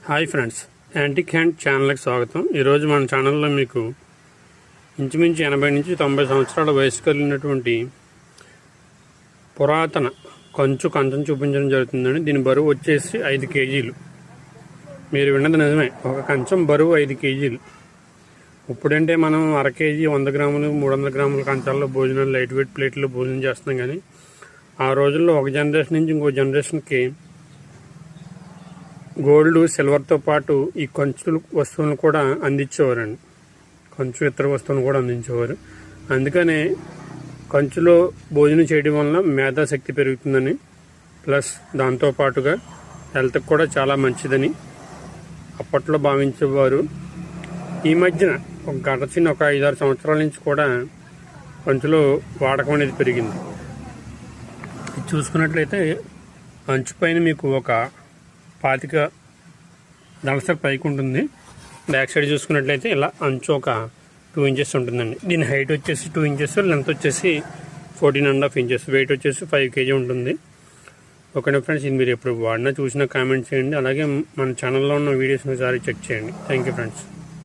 Hi friends, antique hand ఛానల్కి స్వాగతం. ఈరోజు మన ఛానల్లో మీకు ఇంచుమించు 80 నుంచి 90 సంవత్సరాల వయసు కలిగినటువంటి పురాతన కంచం చూపించడం జరుగుతుందండి. దీని బరువు వచ్చేసి 5 కేజీలు. మీరు విన్నది నిజమే, ఒక కంచం బరువు 5 కేజీలు. ఇప్పుడంటే మనం 1/2 కేజీ 100 గ్రాములు 300 గ్రాముల కంచాల్లో భోజనాలు లైట్ వెయిట్ ప్లేట్లో భోజనం చేస్తున్నాం. కానీ ఆ రోజుల్లో ఒక జనరేషన్ నుంచి ఇంకో జనరేషన్కి గోల్డ్ సిల్వర్తో పాటు ఈ కంచు వస్తువులను కూడా అందించేవారండి. కంచు ఇతర వస్తువులను కూడా అందించేవారు. అందుకనే కంచులో భోజనం చేయడం వల్ల మేధాశక్తి పెరుగుతుందని, ప్లస్ దాంతోపాటుగా హెల్త్కి కూడా చాలా మంచిదని అప్పట్లో భావించేవారు. ఈ మధ్యన గడచిన ఒక 5-6 సంవత్సరాల నుంచి కూడా కంచులో వాడకం అనేది పెరిగింది. ఇది చూసుకున్నట్లయితే అంచు పైన మీకు ఒక 25 దళసరి పైకి ఉంటుంది. బ్యాక్ సైడ్ చూసుకున్నట్లయితే ఇలా అంచు ఒక 2 ఇంచెస్ ఉంటుందండి. దీని హైట్ వచ్చేసి 2 ఇంచెస్, లెంత్ వచ్చేసి 14.5 ఇంచెస్, వెయిట్ వచ్చేసి 5 కేజీ ఉంటుంది. ఓకేనా ఫ్రెండ్స్, ఇది మీరు ఎప్పుడు వాడినా చూసినా కామెంట్ చేయండి. అలాగే మన ఛానల్లో ఉన్న వీడియోస్ని ఒకసారి చెక్ చేయండి. Thank you friends.